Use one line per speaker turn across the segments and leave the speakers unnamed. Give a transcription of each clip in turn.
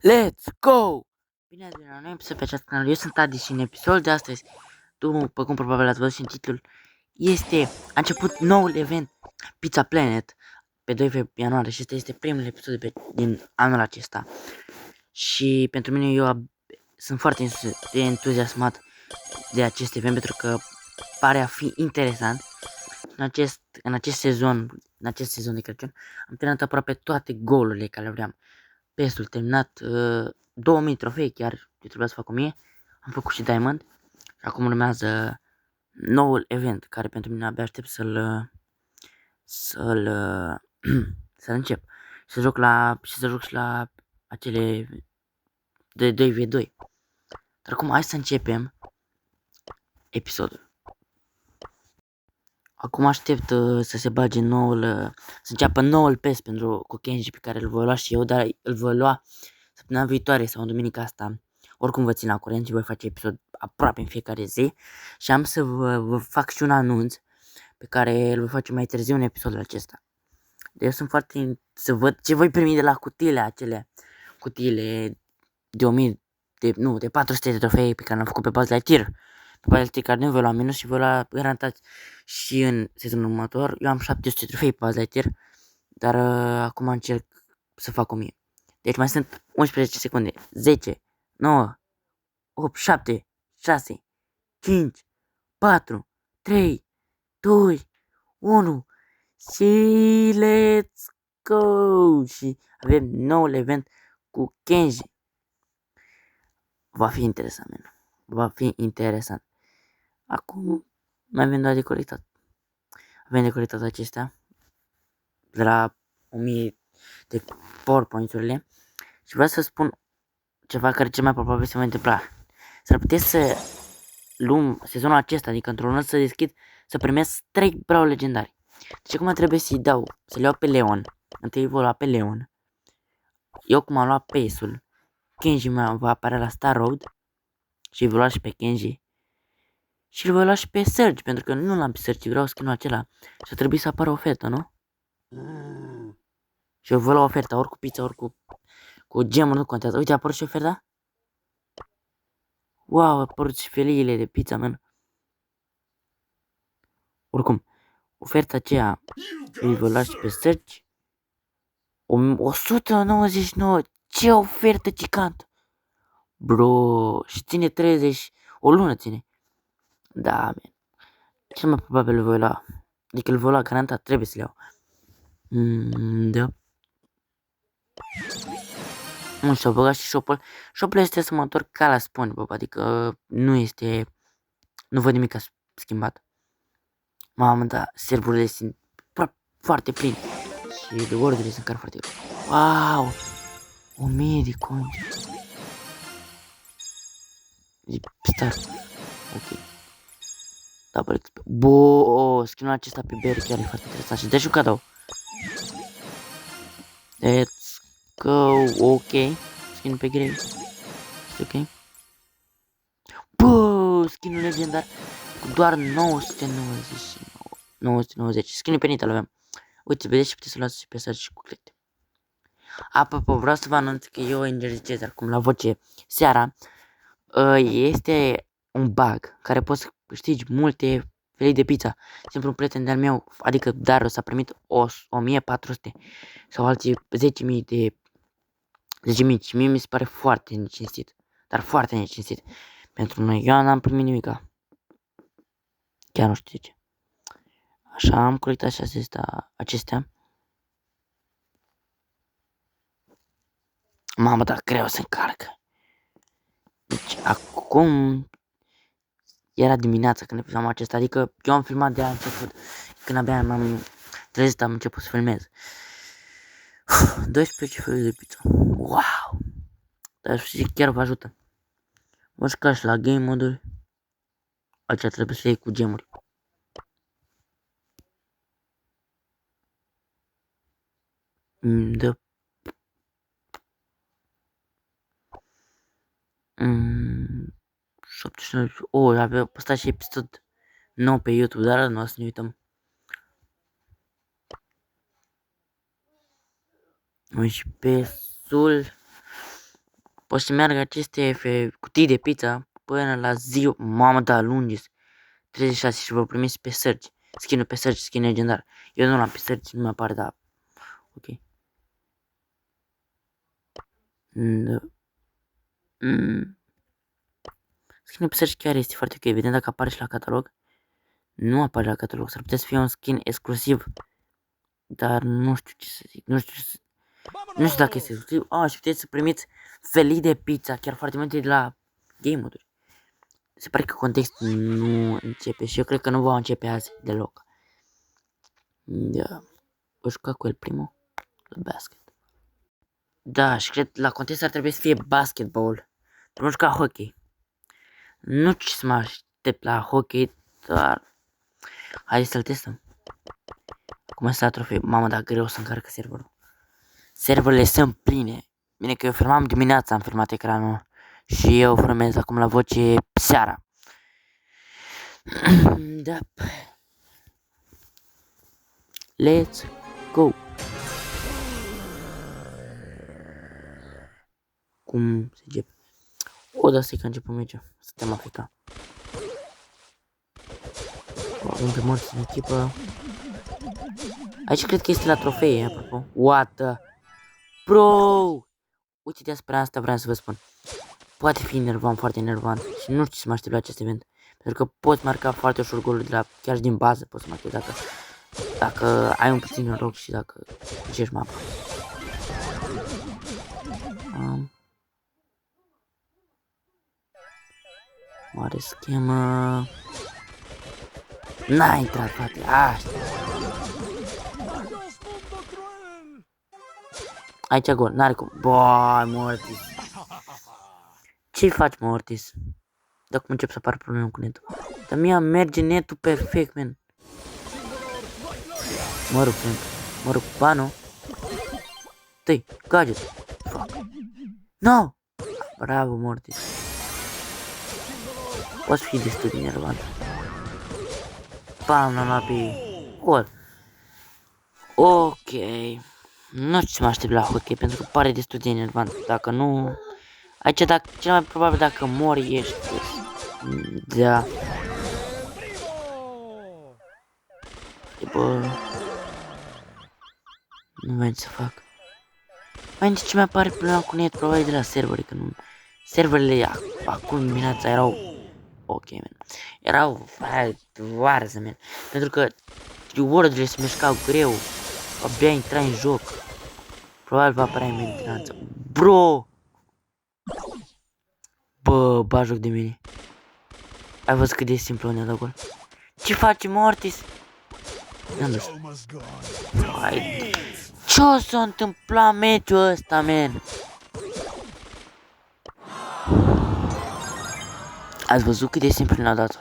Let's go! Bine ați venit la noi episod pe acest canal. Eu sunt Adi și în episodul de astăzi, după cum probabil ați văzut și în titlul, a început noul event Pizza Planet pe 2 ianuarie și este primul episod din anul acesta. Și pentru mine sunt foarte entuziasmat de acest event pentru că pare a fi interesant. În acest sezon de Crăciun am terminat aproape toate golurile care vreau. PES-ul terminat 2000 trofei chiar, eu trebuia să fac 1000, am făcut și Diamond și acum urmează noul event care pentru mine abia aștept să-l încep și să joc și la acele de 2v2. Dar acum hai să începem episodul. Acum aștept să se bage să înceapă noul PES cu Kenji pe care îl voi lua și eu, dar îl voi lua săptămâna viitoare sau în duminica asta. Oricum vă țin la curent și voi face episod aproape în fiecare zi și am să vă fac și un anunț pe care îl voi face mai târziu în episodul acesta. Deci eu sunt foarte să văd ce voi primi de la cutiile de 1000 de 400 de trofei pe care le-am făcut pe bază de tir. Pe bază de tir care nu voi lua minus și voi lua garantat și în sezonul următor. Eu am 700 trofei pe bază de tir, dar acum încerc să fac 1000. Deci mai sunt 11 secunde. 10, 9, 8, 7, 6, 5, 4, 3, 2, 1 și let's go! Și avem noul event cu Kenji. Va fi interesant, man. Va fi interesant. Acum mai avem doar de colectat. Avem de colectat acestea de la 1000 de PowerPoint-urile și vreau să spun ceva care cel mai probabil se va întâmpla. S-ar putea să luăm sezonul acesta, adică într-un an să deschid, să primesc 3 brau legendari. Deci acum trebuie să-i dau, să-l iau pe Leon. Întâi voi lua pe Leon. Eu cum am luat Pace-ul, Kenji va apărea la Star Road și îi voi lua și pe Kenji. Și îl voi lua și pe Serge, pentru că nu l-am pe Serge, vreau skin-ul acela. Și a trebuit să apară ofertă, nu? Și eu voi lua oferta, ori cu pizza, ori cu gemuri, nu contează. Uite, a apărut și oferta? Wow, a apărut și feliile de pizza, man. Oricum, oferta aceea îi voi lua și pe Serge. 199, ce ofertă gigantă! Bro, și ține 30, o lună ține. Da, man. Cel mai probabil îl voi lua. Adică îl voi lua garantat, trebuie să-l iau. Da. Nu și-au băgat și shop-ul. Shop-ul este să mă întorc ca la SpongeBob, adică nu văd nimic schimbat. Mamă, da, servurile sunt foarte plini. Și de ordine sunt chiar foarte greu. Wow! 1000 de coins. Start. Ok. Double XP. Skin-ul acesta pe Berry chiar e foarte interesant. Și deci un cadou. Let's go. Ok. Skin pe Grey. Este ok. Skin-ul legendar cu doar 990. Skin-ul pe Nita l-aveam. Uite, vedeți și puteți să luați și pe Serge și cu clite. Apropo, vreau să vă anunț că eu energizez acum la voce seara. Este un bug care poți să câștigi multe felii de pizza. De exemplu, un prieten de-al meu, adică Darius, a primit 1400 sau alții 10.000 de 10.000 și mie mi se pare foarte necinstit. Dar foarte necinstit. Pentru noi, eu n-am primit nimica. Chiar nu știu de ce. Așa, am colectat și acestea. Mamă, dar greu să încarcă. Deci, acum era dimineața când filmam acesta, adică eu am filmat de la început. Când abia m-am trezit, am început să filmez. 12 feluri de pizza. Wow! Dar știi, chiar vă ajută. Vă jucați la game moduri. Aceea trebuie să iei cu gemuri. Da. Mm, 79. Avea postat și episod nou pe YouTube, dar nu o să ne uităm. Și pe sul Poți să meargă aceste cutii de pizza până la ziua. Mamă, da, lungi. 36 și vă primiți pe search. Skin-ul pe search, skin legendar. Eu nu l-am pe search, nu mi apare, da. Ok. Skin-ul pe search chiar este foarte ok. Evident, dacă apare și la catalog. Nu apare la catalog. S-ar putea să fie un skin exclusiv. Dar nu știu ce să zic. Nu știu dacă este exclusiv. Și puteți să primiți felii de pizza. Chiar foarte multe de la game-uri. Se pare că contextul nu începe și eu cred că nu va începe azi deloc. Da. O juca cu el primul la basket. Da, și cred la context ar trebui să fie basketball. Nu juca hockey. Nu știu ce să mă aștept la hockey, dar hai să-l testăm. Cum să trofei? Mamă, dar greu să încarcă serverul. Serverele sunt pline. Bine că eu filmam dimineața, am filmat ecranul. Și eu filmez acum la voce seara. Da. Let's go. Cum se începe? Da, stai că începem meciul. Suntem Africa. Avem pe morți în echipă. Aici cred că este la trofee, apropo. What the... Bro! Uite, despre asta vreau să vă spun. Poate fi enervant, foarte enervant. Și nu știu ce să mă aștept la acest event. Pentru că poți marca foarte ușor golul de la... Chiar și din bază poți să marchezi dacă ai un puțin noroc și dacă încerci mapa. Mare schemă. N-a intrat, frate. Aici gol, n-are cum. Băi, Mortis. Ce-i faci, Mortis? Dacă încep să apar probleme cu netul. Dar mie merge netul perfect, man. Mă rog, banu. Tăi, gadget. Fuck. No! Bravo, Mortis. Poți fi destul de nervant. Bam, l-am luat pe gol. Ok. Nu știu ce mă aștept la hockey, pentru că pare destul de enervant. Dacă nu... Aici, cel mai probabil, dacă mori, ești... Da. Bă... Nu mai ce să fac. Mai ce mai apare problema cu net, probabil de la servere, că nu... Serverele acum dimineața erau... Ok, man. Erau... Varză, man. Pentru că... Word-urile se mișcau greu. Abia intra în joc. Probabil va apărea în mentenanță. Bro! Bă, joc de mine. Ai văzut cât de simplu ne-a dat gol? Ce face Mortis? N-am dus. Ce o s-a întâmplat meciul ăsta, man? Ați văzut cât de simplu ne-a dat-o?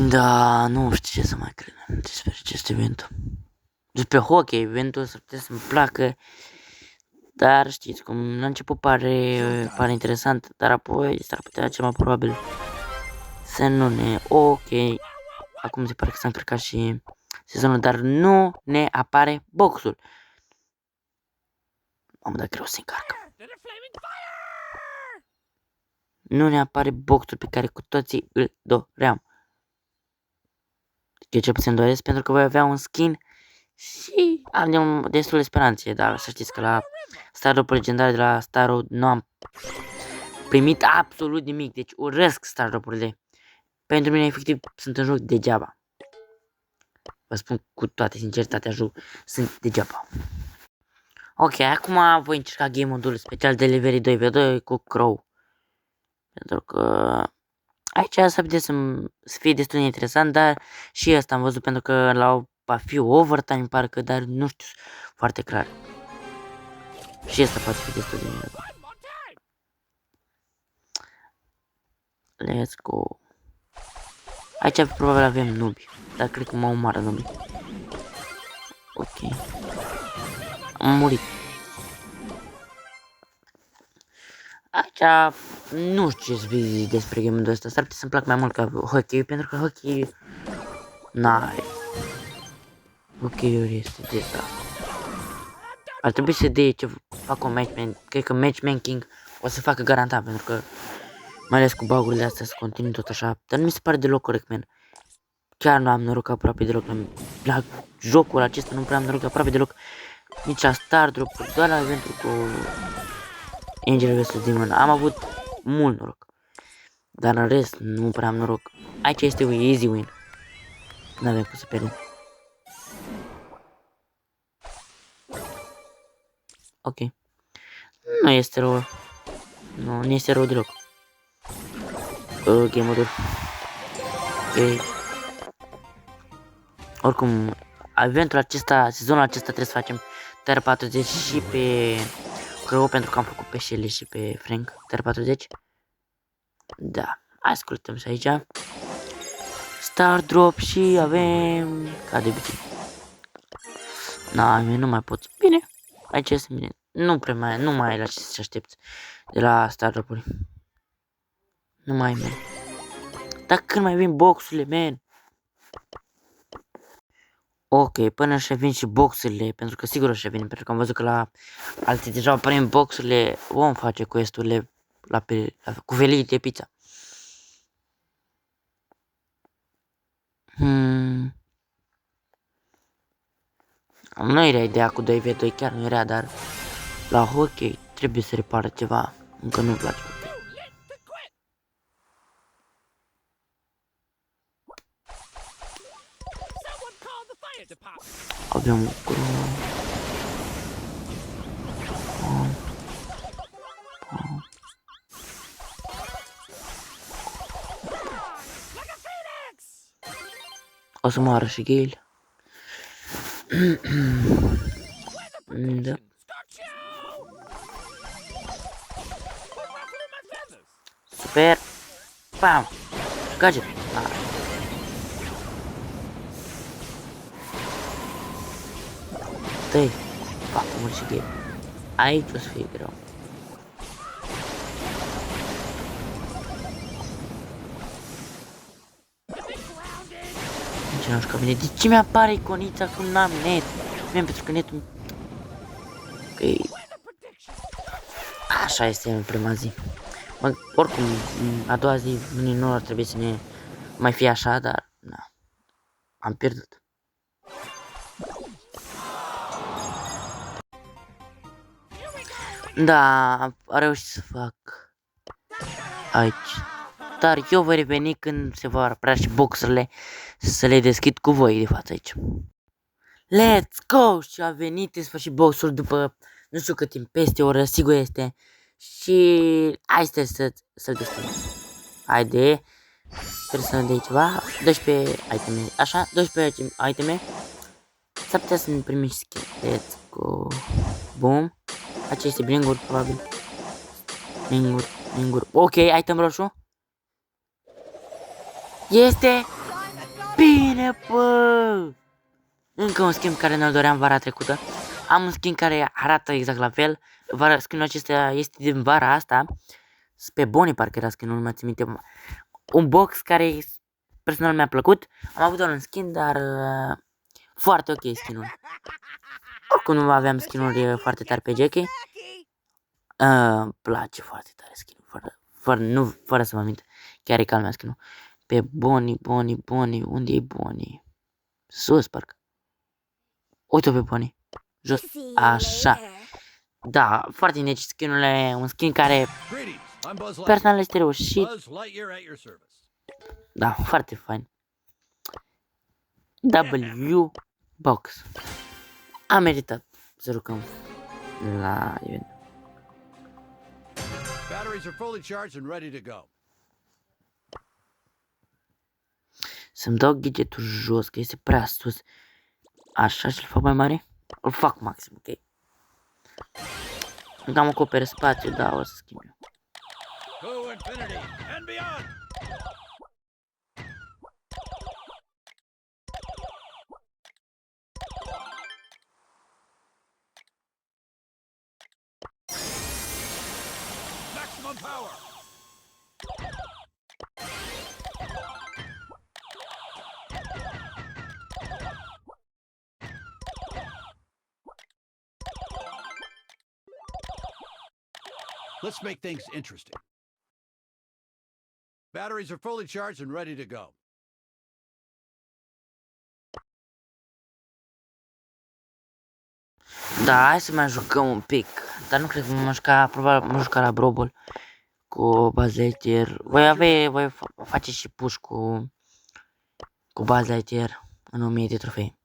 Da, nu știu ce să mai cred despre acest event. Despre hockey, eventul s-ar putea să-mi placă. Dar știți cum, la început pare interesant, dar apoi s-ar putea cel mai probabil să nu ne... Ok, acum se pare că s-a încărcat și sezonul, dar nu ne apare boxul. Am dat greu să încarcă. Nu ne apare boxul pe care cu toții îl doream. Eu cel puțin doresc pentru că voi avea un skin și am destul de speranțe, dar să știți că la Stardrop legendare de la Starro nu am primit absolut nimic, deci urăsc Stardrop-urile. Pentru mine, efectiv, sunt în joc degeaba. Vă spun cu toată sinceritatea, sunt degeaba. Ok, acum voi încerca game modul special Delivery 2v2 cu Crow. Pentru că aici s-ar putea să fie destul de interesant, dar și asta am văzut pentru că va fi overtime parcă, dar nu știu foarte clar. Și asta poate fi destul de interesant. Let's go. Aici probabil avem nubi, dar cred că mă omoară nubi. Ok. Am murit. Aici nu știu ce să zic despre game-ul ăsta. S-ar putea să-mi plac mai mult ca hockey, pentru că hockey... N-ai. Hockey-ul este dezastru. Ar trebui să dea ceva... fac un matchmaking, cred că matchmaking o să facă garantat, pentru că mai ales cu bug-urile astea să continui tot așa, dar nu mi se pare deloc corect, man. Chiar nu am noroc aproape deloc la jocul acesta, nu prea am noroc aproape deloc, nici la Star Drop, doar la eventul cu Angel vs Demon am avut mult noroc, dar în rest nu prea am noroc. Aici este un easy win, nu avem cum să pierdem. Ok, nu este rău, nu este rău deloc. Game mode. Ok. Oricum, eventul acesta, sezonul acesta trebuie să facem Terra 40 și pe Crow, pentru că am făcut pe Shelly și pe Frank Terra 40. Da, ascultăm și aici. Star Drop și avem, ca de obicei. Nu mai pot. Bine, aici este bine. Nu mai ai la ce să aștepți de la Star Drop-uri. Nu mai ai, man. Dar când mai vin boxurile, man? Ok, până și vin și boxurile, pentru că sigur o să vin, pentru că am văzut că la alții deja apare boxurile, vom face quest-urile cu felii de pizza. Nu era ideea cu 2v2, chiar nu era, dar la hockey trebuie să repară ceva, încă nu-mi place. Avem un o să moară și Gale. Da. Super. Pam. Gadget. Dă-i. Fac mult și Gale. Aici o să fie greu. Nici nu știu că vine. De ce mi-apare iconița cu n-am net? Bine, pentru că netul... Ok. Așa este în prima zi. Oricum, a doua zi nu ar trebui să ne mai fie așa, dar... Na. Am pierdut. Da, am reușit să fac aici. Dar eu voi reveni când se vor apărea și boxurile să le deschid cu voi de față aici. Let's go! Și a venit în sfârșit boxul după nu știu cât timp, peste o oră, sigur este. Și hai să-l deschidem. Haide. Sper să ne dea ceva. 12 iteme, așa, 12 iteme. S-ar putea să ne primim skin. Let's go. Boom. Acesta este Blingur, probabil. Blingur. Ok, item roșu. Este bine, bă! Încă un skin care ne-l doream vara trecută. Am un skin care arată exact la fel. Skinul acesta este din vara asta. Pe Bonnie parcă era skinul, nu mai țin minte. Un box care personal mi-a plăcut. Am avut doar un skin, dar foarte ok skinul. Oricum nu aveam skinuri foarte tari pe Jackie. Îmi place foarte tare skinul, fără să mă mint. Chiar e calmea skinul. Pe Bonnie, unde e Bonnie? Sus, parcă. Uite-o pe Bonnie. Jos, așa. Da, foarte neci skinul, un skin care personal este reușit. Da, foarte fain. W Box. Am meritat să jucăm la event. Să-mi dau gadgetul jos, că este prea sus. Așa și-l fac mai mare? Îl fac maxim, ok. Încă am acoperă spațiu, da, o să schimb eu.
Let's make things interesting. Batteries are fully charged and ready to go.
Da, hai să mai jucăm un pic. Dar nu cred că mă juca, probabil mă juca la Brobol cu Buzz Lightyear. Voi face și push cu Buzz Lightyear în 1000 de trofei.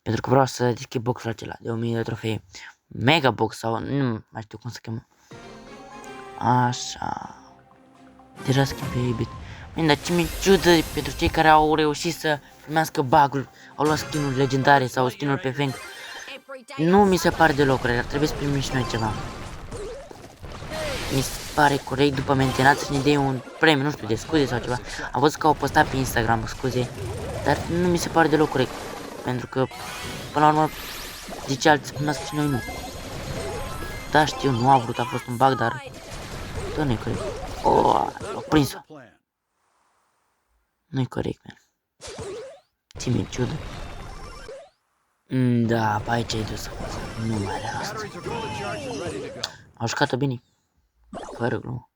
Pentru că vreau să deschid boxul acela de 1000 de trofei. Mega box sau nu mai știu cum se cheamă. Așa. Deja schimb pe Ibit. Bine, dar ce mi-e ciudă pentru cei care au reușit să primească bug-ul, au luat skin-uri legendare sau skin-uri pe Fang. Nu mi se pare deloc corect, ar trebui să primim și noi ceva. Mi se pare corect după mentenat să ne dea un premiu, nu știu, de scuze sau ceva. Am văzut că au postat pe Instagram scuze, dar nu mi se pare deloc corect. Pentru că, până la urmă, zice alții să primească și noi nu. Da, știu, nu a vrut, a fost un bug, dar tot nu-i corect. L-au prins-o. Nu-i corect, man. Ți-mi-e ciudă. Da, pe aici ai dus. Nu mai are asta. Au jucat-o bine. Fără glumă.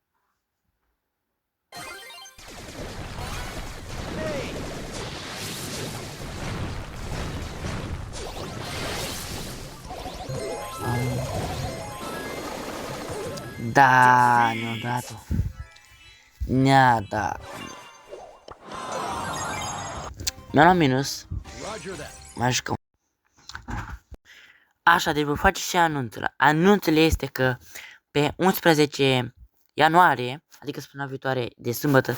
Da, ne-a dat-o. Ne-a dat. Mi-a luat minus. Mai jucăm. Așa, deci voi face și anunțul. Anunțul este că pe 11 ianuarie, adică săptămâna viitoare de sâmbătă,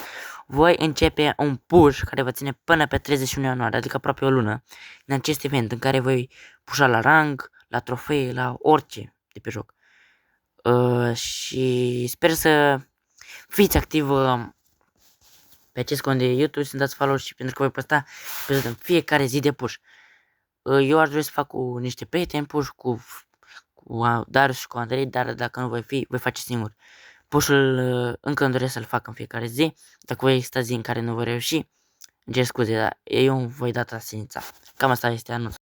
voi începe un push care va ține până pe 31 ianuarie, adică aproape o lună, în acest event în care voi pusha la rang, la trofee, la orice de pe joc. Și sper să fiți activ pe acest cont de YouTube, să dați follow și pentru că voi posta în fiecare zi de push. Eu aș vrea să fac cu niște prieteni push cu Darius și cu Andrei, dar dacă nu voi face singur. Push-ul încă îmi doresc să-l fac în fiecare zi. Dacă voi exista zi în care nu voi reuși, îmi cer scuze, dar eu voi da trasinița. Cam asta este anunțul.